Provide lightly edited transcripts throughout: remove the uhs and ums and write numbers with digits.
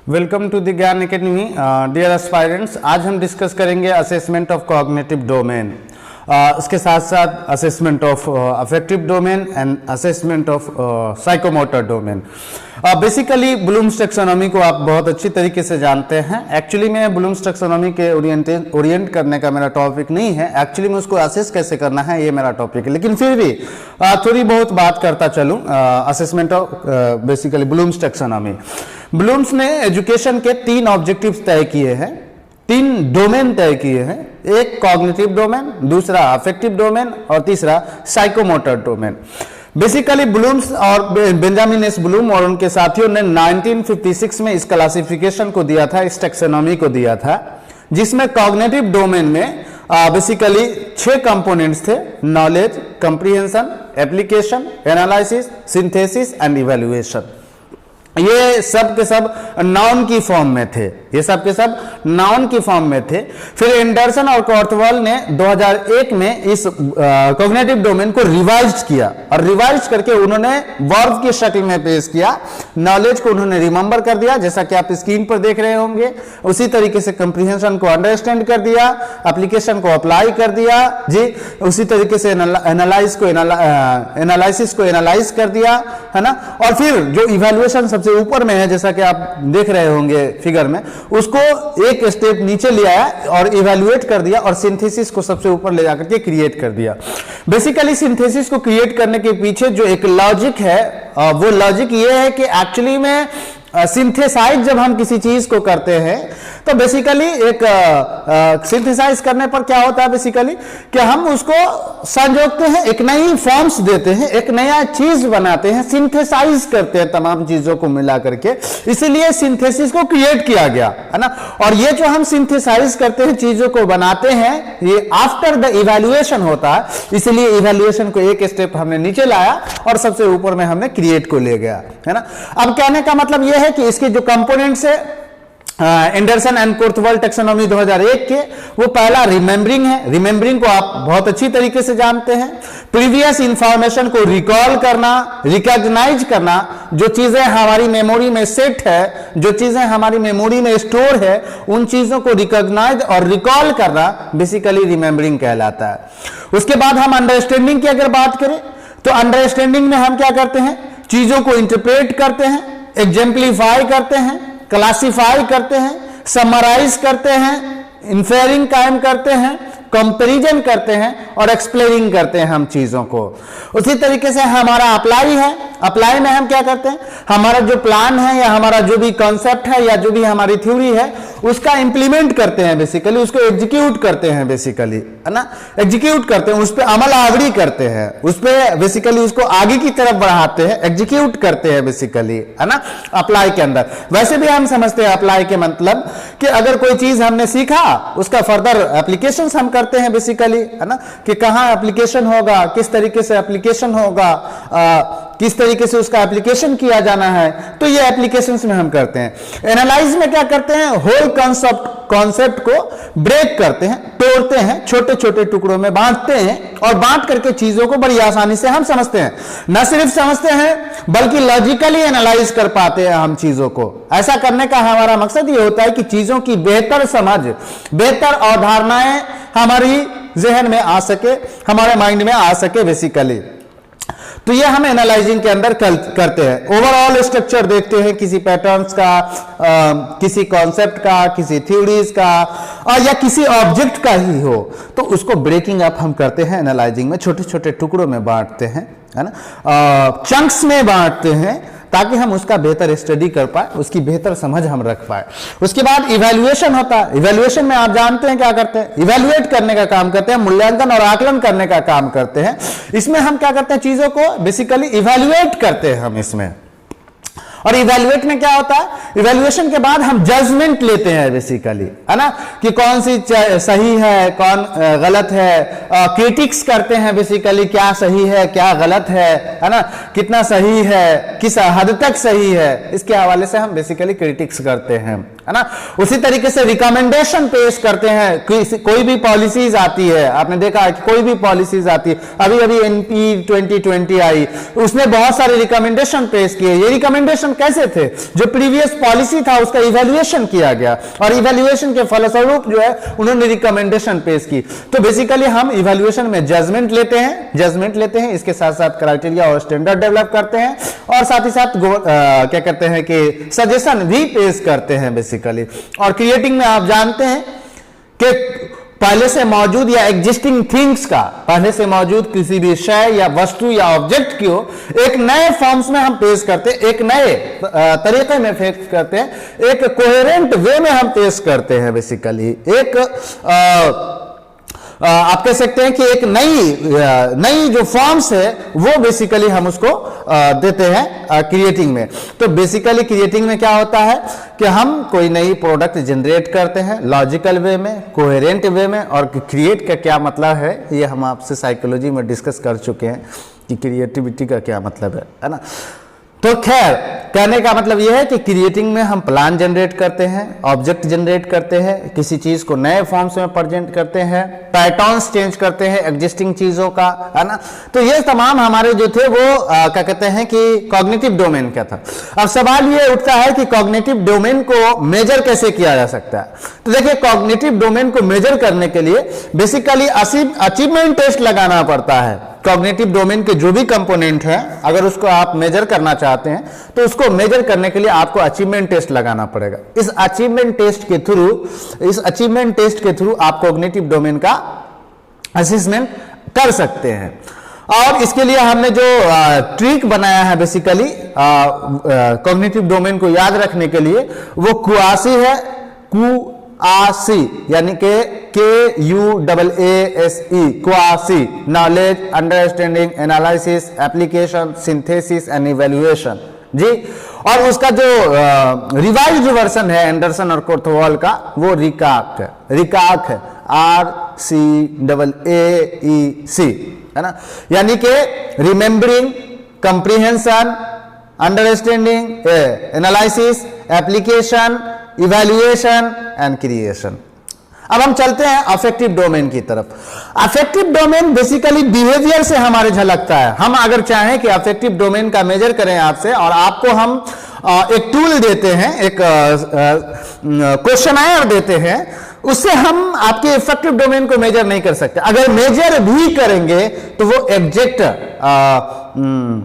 Welcome to the ज्ञान academy dear aspirants. आज हम डिस्कस करेंगे असेसमेंट ऑफ कॉग्निटिव डोमेन, इसके साथ साथ assessment of affective domain and assessment of psychomotor domain. Basically Bloom's taxonomy को आप बहुत अच्छी तरीके से जानते हैं। एक्चुअली में ब्लूम्स टैक्सोनॉमी के ओरिएंट करने का मेरा टॉपिक नहीं है, एक्चुअली में उसको असेस कैसे करना है ये मेरा टॉपिक है, लेकिन फिर भी थोड़ी बहुत बात करता चलूँ assessment of basically Bloom's taxonomy. Bloom's ने एजुकेशन के 3 ऑब्जेक्टिव्स तय किए हैं, 3 डोमेन तय किए हैं। एक कॉग्निटिव डोमेन, दूसरा अफेक्टिव डोमेन और तीसरा साइकोमोटर डोमेन। बेसिकली ब्लूम्स और बेंजामिन एस ब्लूम और उनके साथियों ने 1956 में इस क्लासिफिकेशन को दिया था, इस टैक्सोनॉमी को दिया था, जिसमें कॉग्निटिव डोमेन में बेसिकली 6 कंपोनेंट्स थे: knowledge, comprehension, application, analysis, synthesis and evaluation. ये सब के सब नाउन की फॉर्म में थे, ये सब के सब नाउन की फॉर्म में थे। फिर एंडरसन और कॉर्टवाल ने 2001 में इस कॉग्निटिव डोमेन को रिवाइज किया और रिवाइज करके उन्होंने वर्ब की शक्ल में पेश किया। नॉलेज को उन्होंने रिमेंबर कर दिया, जैसा कि आप स्क्रीन पर देख रहे होंगे। उसी तरीके से कंप्रीहेंशन को अंडरस्टैंड कर दिया, एप्लीकेशन को अप्लाई कर दिया जी, उसी तरीके से एनालिसिस को एनालाइज कर दिया, है ना। और फिर जो इवैल्यूएशन सबसे ऊपर में है, जैसा कि आप देख रहे होंगे फिगर में, उसको एक स्टेप नीचे ले आया और इवैल्यूएट कर दिया और सिंथेसिस को सबसे ऊपर ले जाकर के क्रिएट कर दिया। बेसिकली सिंथेसिस को क्रिएट करने के पीछे जो एक लॉजिक है, वो लॉजिक ये है कि एक्चुअली में सिंथेसाइज जब हम किसी चीज को करते हैं तो बेसिकली एक सिंथेसाइज करने पर क्या होता है, बेसिकली कि हम उसको संजोगते हैं, एक नई फॉर्म्स देते हैं, एक नया चीज बनाते हैं, सिंथेसाइज करते हैं तमाम चीजों को मिला करके। इसीलिए सिंथेसिस को क्रिएट किया गया, है ना। और ये जो हम सिंथेसाइज करते हैं, चीजों को बनाते हैं, ये आफ्टर द इवैल्यूएशन होता है। इसलिए इवैल्यूएशन को एक स्टेप हमने नीचे लाया और सबसे ऊपर में हमने क्रिएट को ले गया, है ना। अब कहने का मतलब यह है कि इसके जो कंपोनेंट्स है एंडरसन एंड कॉर्टवाल टैक्सोनॉमी 2001 के, वो पहला रिमेंबरिंग है। रिमेंबरिंग को आप बहुत अच्छी तरीके से जानते हैं। प्रीवियस इंफॉर्मेशन को रिकॉल करना, रिकॉग्नाइज करना, जो चीजें हमारी मेमोरी में सेट है, जो चीजें हमारी मेमोरी में स्टोर है, उन चीजों को रिकॉग्नाइज और रिकॉल करना बेसिकली रिमेंबरिंग कहलाता है। उसके बाद हम अंडरस्टैंडिंग की अगर बात करें तो अंडरस्टैंडिंग में हम क्या करते हैं, चीजों को इंटरप्रेट करते हैं, एग्जाम्पलीफाई करते हैं, क्लासिफाई करते हैं, समराइज करते हैं, इन्फेरिंग कायम करते हैं, कंपैरिजन करते हैं और एक्सप्लेनिंग करते हैं हम चीजों को। उसी तरीके से हमारा अप्लाई है। अप्लाई में हम क्या करते हैं, हमारा जो प्लान है या हमारा जो भी कॉन्सेप्ट है या जो भी हमारी थ्योरी है, उसका इंप्लीमेंट करते हैं, बेसिकली उसको एग्जीक्यूट करते हैं, बेसिकली, है ना। एग्जीक्यूट करते हैं, उस पर अमल आवरी करते हैं, उस पर बेसिकली उसको आगे की तरफ बढ़ाते हैं, एग्जीक्यूट करते हैं, बेसिकली, है ना, अप्लाई के अंदर। वैसे भी हम समझते हैं अप्लाई के मतलब कि अगर कोई चीज हमने सीखा, उसका फर्दर एप्लीकेशन हम करते हैं, बेसिकली, है ना, कि कहां एप्लीकेशन होगा, किस तरीके से एप्लीकेशन होगा, किस तरीके से उसका एप्लीकेशन किया जाना है, तो ये एप्लीकेशंस में हम करते हैं। एनालाइज में क्या करते हैं, होल कॉन्सेप्ट को ब्रेक करते हैं, तोड़ते हैं, छोटे छोटे टुकड़ों में बांटते हैं और बांट करके चीजों को बड़ी आसानी से हम समझते हैं। न सिर्फ समझते हैं बल्कि लॉजिकली एनालाइज कर पाते हैं हम चीजों को। ऐसा करने का हमारा मकसद ये होता है कि चीजों की बेहतर समझ, बेहतर अवधारणाएं हमारी जहन में आ सके, हमारे माइंड में आ सके, बेसिकली। तो ये हम एनालाइजिंग के अंदर करते हैं। ओवरऑल स्ट्रक्चर देखते हैं किसी पैटर्न्स का, किसी कॉन्सेप्ट का, किसी थ्योरीज का, और या किसी ऑब्जेक्ट का ही हो, तो उसको ब्रेकिंग अप हम करते हैं एनालाइजिंग में, छोटे छोटे टुकड़ों में बांटते हैं, है ना, चंक्स में बांटते हैं, ताकि हम उसका बेहतर स्टडी कर पाए, उसकी बेहतर समझ हम रख पाए। उसके बाद इवैल्यूएशन होता है। इवैल्यूएशन में आप जानते हैं क्या करते हैं, इवैल्यूएट करने का काम करते हैं, मूल्यांकन और आकलन करने का काम करते हैं। इसमें हम क्या करते हैं, चीजों को बेसिकली इवैल्यूएट करते हैं हम इसमें। और इवैल्यूएट में क्या होता है, इवैल्यूएशन के बाद हम जजमेंट लेते हैं, बेसिकली, है ना, कि कौन सी सही है, कौन गलत है। क्रिटिक्स करते हैं, बेसिकली, क्या सही है, क्या गलत है ना, कितना सही है, किस हद तक सही है, इसके हवाले से हम बेसिकली क्रिटिक्स करते हैं, है ना। उसी तरीके से रिकमेंडेशन पेश करते हैं। कोई भी पॉलिसीज आती है, आपने देखा है कि कोई भी पॉलिसीज आती है, अभी अभी NP 2020 आई, उसने बहुत सारे रिकमेंडेशन पेश किए। ये रिकमेंडेशन इवैल्यूएशन कैसे थे, जो प्रीवियस पॉलिसी था उसका इवैल्यूएशन किया गया और इवैल्यूएशन के फलस्वरूप जो है उन्होंने रिकमेंडेशन पेश की। तो बेसिकली हम इवैल्यूएशन में जजमेंट लेते हैं, इसके साथ साथ क्राइटेरिया और स्टैंडर्ड डेवलप करते हैं और साथ ही साथ क्या करते हैं कि सजेशन भी पेश करते हैं बेसिकली। और क्रिएटिंग में आप जानते हैं कि पहले से मौजूद या एग्जिस्टिंग थिंग्स का, पहले से मौजूद किसी भी शय या वस्तु या ऑब्जेक्ट को एक नए फॉर्म्स में हम पेश करते हैं, एक नए तरीके में पेश करते हैं, एक कोहेरेंट वे में हम पेश करते हैं बेसिकली। एक आप कह सकते हैं कि एक नई जो फॉर्म्स है वो बेसिकली हम उसको देते हैं क्रिएटिंग में। तो बेसिकली क्रिएटिंग में क्या होता है कि हम कोई नई प्रोडक्ट जनरेट करते हैं लॉजिकल वे में, कोहेरेंट वे में। और क्रिएट का क्या मतलब है ये हम आपसे साइकोलॉजी में डिस्कस कर चुके हैं कि क्रिएटिविटी का क्या मतलब है ना। तो खैर कहने का मतलब यह है कि क्रिएटिंग में हम प्लान जनरेट करते हैं, ऑब्जेक्ट जनरेट करते हैं, किसी चीज को नए फॉर्म्स में प्रेजेंट करते हैं, पैटर्न्स चेंज करते हैं एग्जिस्टिंग चीजों का, है ना। तो ये तमाम हमारे जो थे वो क्या कहते हैं कि कॉग्निटिव डोमेन का था। अब सवाल ये उठता है कि कॉग्निटिव डोमेन को मेजर कैसे किया जा सकता है। तो देखिए कॉग्निटिव डोमेन को मेजर करने के लिए बेसिकली अचीवमेंट टेस्ट लगाना पड़ता है। कॉग्निटिव डोमेन के जो भी कंपोनेंट है अगर उसको आप मेजर करना चाहते हैं तो उसको मेजर करने के लिए आपको अचीवमेंट टेस्ट लगाना पड़ेगा। इस अचीवमेंट टेस्ट के थ्रू आप कॉग्निटिव डोमेन का असेसमेंट कर सकते हैं। और इसके लिए हमने जो ट्रिक बनाया है बेसिकली कॉग्निटिव डोमेन को याद रखने के लिए वो क्वासी है, क्वासी यानी कि KUAASE, क्वासी, knowledge, understanding, analysis, application, synthesis and evaluation जी। और उसका जो रिवाइज्ड वर्जन है एंडरसन और कोर्थोवल का वो रिकाक है, RCAAEC है ना। यानी कि remembering, comprehension, understanding, analysis, application, evaluation and creation. अब हम चलते हैं अफेक्टिव डोमेन की तरफ। अफेक्टिव डोमेन बेसिकली बिहेवियर से हमारे झलकता है। हम अगर चाहें कि अफेक्टिव डोमेन का मेजर करें आपसे और आपको हम एक टूल देते हैं, एक क्वेश्चनायर देते हैं, उससे हम आपके इफेक्टिव डोमेन को मेजर नहीं कर सकते। अगर मेजर भी करेंगे तो वो एग्जैक्ट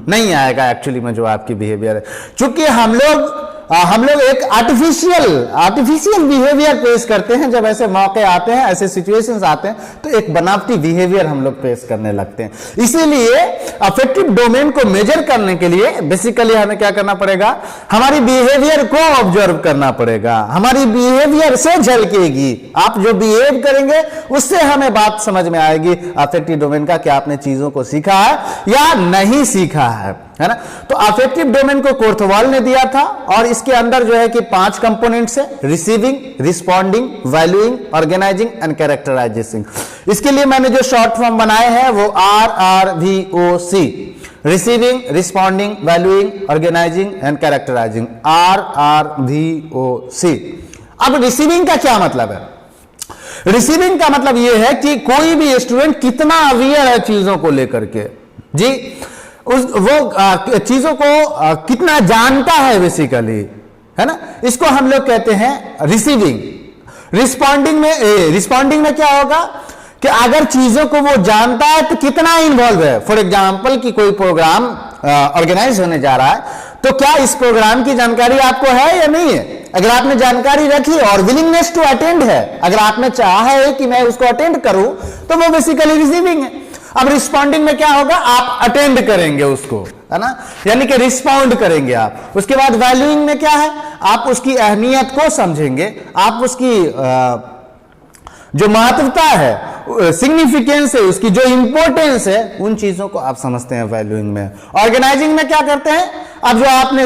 नहीं आएगा एक्चुअली में जो आपकी बिहेवियर है। चूंकि हम लोग एक आर्टिफिशियल बिहेवियर पेश करते हैं। जब ऐसे मौके आते हैं, ऐसे सिचुएशंस आते हैं तो एक बनावटी बिहेवियर हम लोग पेश करने लगते हैं। इसीलिए अफेक्टिव डोमेन को मेजर करने के लिए बेसिकली हमें क्या करना पड़ेगा, हमारी बिहेवियर को ऑब्जर्व करना पड़ेगा। हमारी बिहेवियर से झलकेगी, आप जो बिहेव करेंगे उससे हमें बात समझ में आएगी अफेक्टिव डोमेन का, क्या आपने चीजों को सीखा है या नहीं सीखा है ना। तो अफेक्टिव डोमेन को कोर्थोवल ने दिया था और इसके अंदर जो है कि 5 कंपोनेंट्स है, receiving, responding, valuing, organising and characterising. इसके लिए मैंने जो शॉर्ट फॉर्म बनाए हैं वो RRVOC, receiving, responding, valuing, organising and characterising, RRVOC। अब रिसीविंग का क्या मतलब है? रिसीविंग का मतलब यह है कि कोई भी स्टूडेंट कितना अवेयर है चीजों को लेकर के जी, वो चीजों को कितना जानता है बेसिकली, है ना। इसको हम लोग कहते हैं रिसीविंग। रिस्पॉन्डिंग में क्या होगा कि अगर चीजों को वो जानता है तो कितना इन्वॉल्व है। फॉर एग्जांपल कि कोई प्रोग्राम ऑर्गेनाइज होने जा रहा है तो क्या इस प्रोग्राम की जानकारी आपको है या नहीं है। अगर आपने जानकारी रखी और विलिंगनेस टू अटेंड है, अगर आपने चाहा है कि मैं उसको अटेंड करूं तो वो बेसिकली रिसीविंग है। अब रिस्पॉन्डिंग में क्या होगा, आप अटेंड करेंगे उसको, है ना, यानी कि रिस्पॉन्ड करेंगे आप। उसके बाद वैल्यूइंग में क्या है, आप उसकी अहमियत को समझेंगे, आप उसकी जो महत्वता है, सिग्निफिकेंस है, उसकी जो इंपॉर्टेंस है, उन चीजों को आप समझते हैं वैल्यूइंग में। ऑर्गेनाइजिंग में क्या करते हैं, अब जो आपने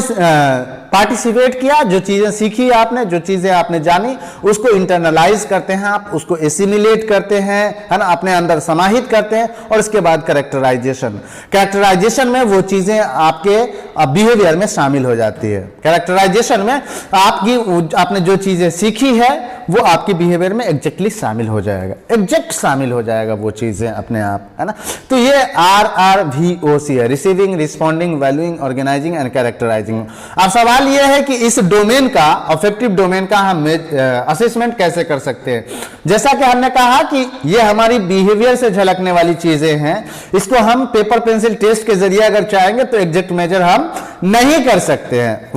पार्टिसिपेट किया, जो चीजें सीखी आपने, जो चीजें आपने जानी, उसको इंटरनलाइज करते हैं आप, उसको एसिमिलेट करते हैं, है ना, अपने अंदर समाहित करते हैं। और इसके बाद कैरेक्टराइजेशन में वो चीजें आपके बिहेवियर में शामिल हो जाती है। कैरेक्टराइजेशन में आपने जो चीजें सीखी है वो आपकी बिहेवियर में एग्जैक्टली शामिल हो जाएगा, एग्जैक्ट शामिल हो जाएगा वो चीजें अपने आप, है ना। तो ये RRVOC है, receiving, responding, valuing, organising and characterising. अब सवाल ये है कि इस डोमेन का, अफेक्टिव डोमेन का हम असेसमेंट कैसे कर सकते हैं। जैसा कि हमने कहा कि ये हमारी बिहेवियर से झलकने वाली चीजें हैं, इसको हम पेपर पेंसिल टेस्ट के जरिए अगर चाहेंगे तो एग्जैक्ट मेजर हम नहीं कर सकते हैं।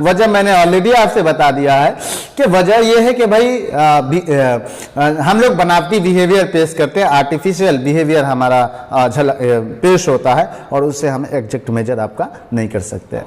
वजह मैंने ऑलरेडी आपसे बता दिया है कि वजह यह है कि भाई हम लोग बनावटी बिहेवियर पेश करते हैं, आर्टिफिशियल बिहेवियर हमारा पेश होता है और उससे हम एग्जैक्ट मेजर आपका नहीं कर सकते हैं।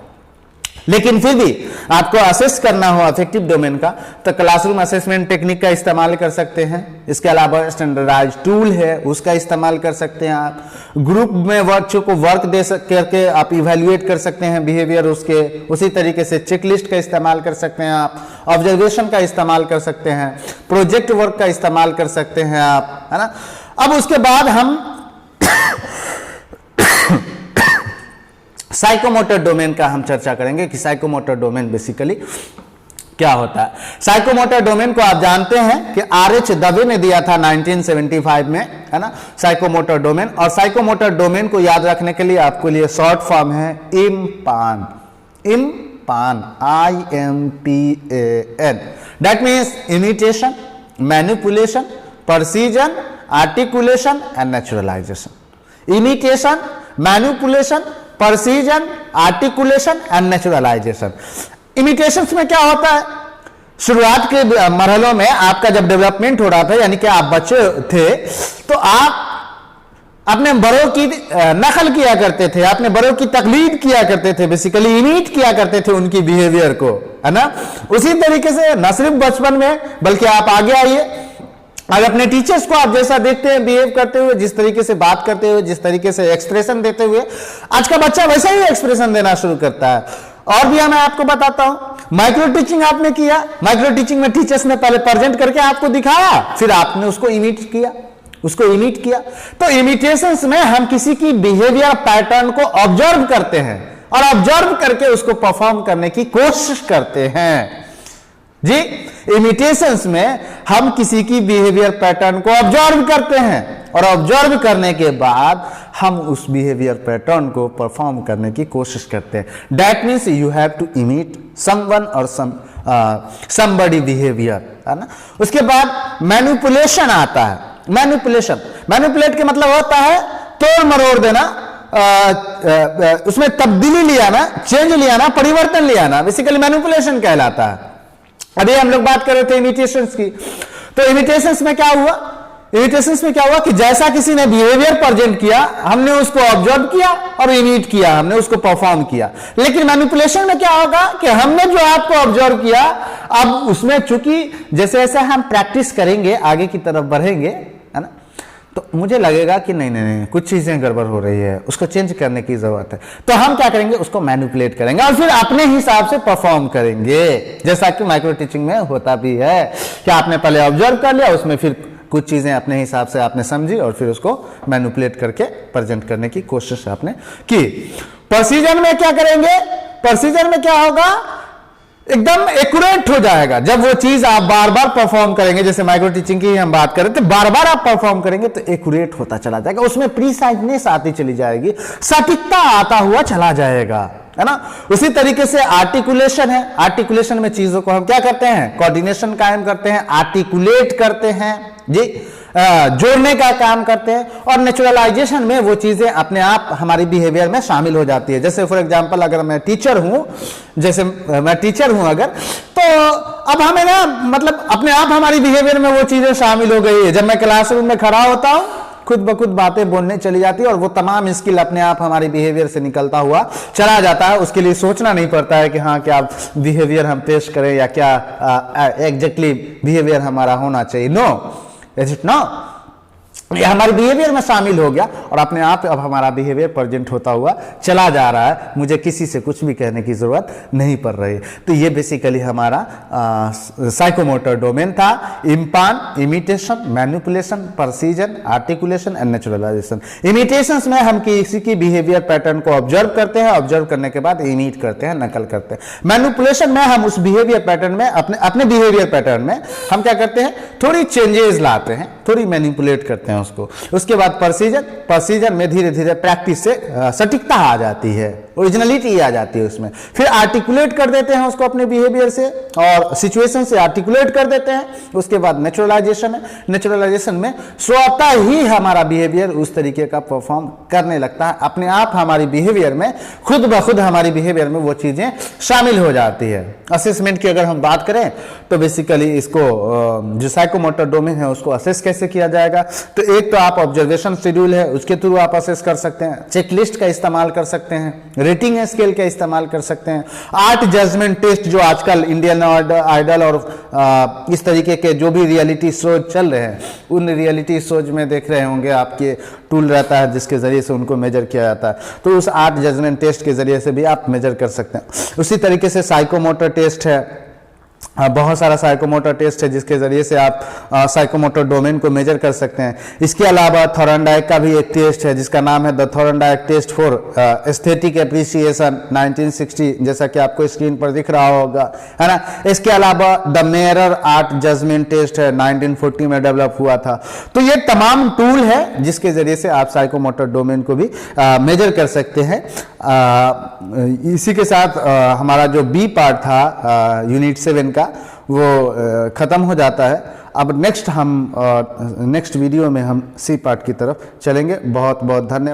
लेकिन फिर भी आपको असेस करना हो अफेक्टिव डोमेन का तो क्लासरूम असेसमेंट टेक्निक का इस्तेमाल कर सकते हैं। इसके अलावा स्टैंडर्डाइज टूल है, उसका इस्तेमाल कर सकते हैं आप। ग्रुप में बच्चों को वर्क दे करके आप इवेल्युएट कर सकते हैं बिहेवियर उसके। उसी तरीके से चेकलिस्ट का इस्तेमाल कर सकते हैं आप, ऑब्जर्वेशन का इस्तेमाल कर सकते हैं, प्रोजेक्ट वर्क का इस्तेमाल कर सकते हैं आप, है ना। अब उसके बाद हम साइकोमोटर डोमेन का हम चर्चा करेंगे कि साइकोमोटर डोमेन बेसिकली क्या होता है। साइकोमोटर डोमेन को आप जानते हैं कि RH दवे ने दिया था 1975 में, है ना, साइकोमोटर डोमेन। और साइकोमोटर डोमेन को याद रखने के लिए आपके लिए शॉर्ट फॉर्म है इम्पान, IMPAN, that means imitation, manipulation, precision, articulation and naturalization. Imitation, manipulation, precision, articulation and naturalization. Imitations में क्या होता है, शुरुआत के मरहलों में आपका जब डेवलपमेंट हो रहा था, यानी कि आप बच्चे थे, तो आप अपने बड़ों की नकल किया करते थे, अपने बड़ों की तकलीद किया करते थे, बेसिकली इमिट किया करते थे उनकी बिहेवियर को, है ना। उसी तरीके से न सिर्फ बचपन में बल्कि आप आगे आइए, अगर अपने टीचर्स को आप जैसा देखते हैं बिहेव करते हुए, जिस तरीके से बात करते हुए, जिस तरीके से एक्सप्रेशन देते हुए, आज का बच्चा वैसा ही एक्सप्रेशन देना शुरू करता है। और भी मैं आपको बताता हूं, माइक्रो टीचिंग आपने किया, माइक्रो टीचिंग में टीचर्स ने पहले प्रेजेंट करके आपको दिखाया, फिर आपने उसको इमिट किया। तो इमिटेशंस में हम किसी की बिहेवियर पैटर्न को ऑब्जर्व करते हैं और ऑब्जर्व करके उसको परफॉर्म करने की कोशिश करते हैं जी। इमिटेशंस में हम किसी की बिहेवियर पैटर्न को ऑब्जर्व करते हैं और ऑब्जर्व करने के बाद हम उस बिहेवियर पैटर्न को परफॉर्म करने की कोशिश करते हैं। That means you have to emit someone और समबडी बिहेवियर, है ना। उसके बाद मैनिपुलेशन आता है। मैनिपुलेट के मतलब होता है तोड़ मरोड़ देना, उसमें तब्दीली ले आना, चेंज ले आना, परिवर्तन ले आना, बेसिकली मैनिपुलेशन कहलाता है। अभी हम लोग बात कर रहे थे इमिटेशंस की, तो इमिटेशंस में क्या हुआ कि जैसा किसी ने बिहेवियर प्रेजेंट किया, हमने उसको ऑब्जर्व किया और इमिट किया, हमने उसको परफॉर्म किया। लेकिन मैनिपुलेशन में क्या होगा कि हमने जो आपको ऑब्जर्व किया, अब उसमें चूंकि जैसे जैसे हम प्रैक्टिस करेंगे, आगे की तरफ बढ़ेंगे, है ना, तो मुझे लगेगा कि नहीं कुछ चीजें गड़बड़ हो रही है, उसको चेंज करने की जरूरत है। तो हम क्या करेंगे, उसको मैनिपुलेट करेंगे और फिर अपने हिसाब से परफॉर्म करेंगे, जैसा कि माइक्रो टीचिंग में होता भी है कि आपने पहले ऑब्जर्व कर लिया, उसमें फिर कुछ चीजें अपने हिसाब से आपने समझी और फिर उसको मैनिपुलेट करके प्रेजेंट करने की कोशिश आपने की। प्रोसीजर में क्या करेंगे, प्रोसीजर में क्या होगा, एकदम एक्यूरेट हो जाएगा। जब वो चीज आप बार बार परफॉर्म करेंगे, जैसे माइक्रो टीचिंग की हम बात करें, तो बार बार आप परफॉर्म करेंगे तो एक्यूरेट होता चला जाएगा, उसमें प्रीसाइजनेस आती चली जाएगी, सटीकता आता हुआ चला जाएगा, है ना। उसी तरीके से आर्टिकुलेशन है। आर्टिकुलेशन में चीजों को हम क्या करते हैं, कोऑर्डिनेशन कायम करते हैं, आर्टिकुलेट करते हैं जी, जोड़ने का काम करते हैं। और नेचुरलाइजेशन में वो चीजें अपने आप हमारी बिहेवियर में शामिल हो जाती है। जैसे फॉर एग्जांपल अगर मैं टीचर हूं, अगर, तो अब हमें ना मतलब अपने आप हमारी बिहेवियर में वो चीजें शामिल हो गई है। जब मैं क्लासरूम में खड़ा होता हूं, खुद ब खुद बातें बोलने चली जाती है और वो तमाम स्किल अपने आप हमारे बिहेवियर से निकलता हुआ चला जाता है। उसके लिए सोचना नहीं पड़ता है कि हाँ क्या बिहेवियर हम पेश करें या क्या एग्जैक्टली बिहेवियर हमारा होना चाहिए। No, is it no. ये हमारे बिहेवियर में शामिल हो गया और अपने आप अब हमारा बिहेवियर प्रेजेंट होता हुआ चला जा रहा है, मुझे किसी से कुछ भी कहने की जरूरत नहीं पड़ रही। तो ये बेसिकली हमारा साइकोमोटर डोमेन था। इम्पान, imitation, manipulation, precision, articulation and naturalization. Imitations में हम किसी की बिहेवियर पैटर्न को ऑब्जर्व करते हैं, ऑब्जर्व करने के बाद इमिट करते हैं, नकल करते हैं। मैनिपुलेशन में हम उस बिहेवियर पैटर्न में अपने बिहेवियर पैटर्न में हम क्या करते हैं, थोड़ी चेंजेस लाते हैं, थोड़ी मैनिपुलेट करते हैं उसको। उसके बाद परसीजन में धीरे धीरे प्रैक्टिस से सटीकता आ जाती है, ओरिजिनलिटी आ जाती है उसमें। फिर आर्टिकुलेट कर देते हैं उसको अपने बिहेवियर से और सिचुएशन से आर्टिकुलेट कर देते हैं। उसके बाद नेचुरलाइजेशन है। नेचुरलाइजेशन में स्वतः ही हमारा बिहेवियर उस तरीके का परफॉर्म करने लगता है, अपने आप हमारी बिहेवियर में खुद ब खुद हमारी बिहेवियर में वो चीजें शामिल हो जाती है। असेसमेंट की अगर हम बात करें तो बेसिकली इसको जो साइकोमोटर डोमेन है उसको असेस कैसे किया जाएगा, तो एक तो आप ऑब्जर्वेशन शेड्यूल है उसके थ्रू आप असेस कर सकते हैं, चेकलिस्ट का इस्तेमाल कर सकते हैं, रेटिंग स्केल का इस्तेमाल कर सकते हैं, आर्ट जजमेंट टेस्ट जो आजकल इंडियन आइडल और इस तरीके के जो भी रियलिटी शो चल रहे हैं उन रियलिटी शोज में देख रहे होंगे आपके टूल रहता है जिसके जरिए से उनको मेजर किया जाता है, तो उस आर्ट जजमेंट टेस्ट के जरिए से भी आप मेजर कर सकते हैं। उसी तरीके से साइकोमोटर टेस्ट है, बहुत सारा साइकोमोटर टेस्ट है जिसके जरिए से आप साइकोमोटर डोमेन को मेजर कर सकते हैं। इसके अलावा थॉर्नडाइक का भी एक टेस्ट है जिसका नाम है the Thorndike test for aesthetic appreciation 1960, जैसा कि आपको स्क्रीन पर दिख रहा होगा, है ना। इसके अलावा the Meier art judgment test है 1940 में डेवलप हुआ था। तो ये तमाम टूल है जिसके जरिए से आप साइकोमोटर डोमेन को भी मेजर कर सकते हैं। इसी के साथ हमारा जो बी पार्ट था यूनिट 7 का वो खत्म हो जाता है। अब नेक्स्ट वीडियो में हम सी पार्ट की तरफ चलेंगे। बहुत बहुत धन्यवाद।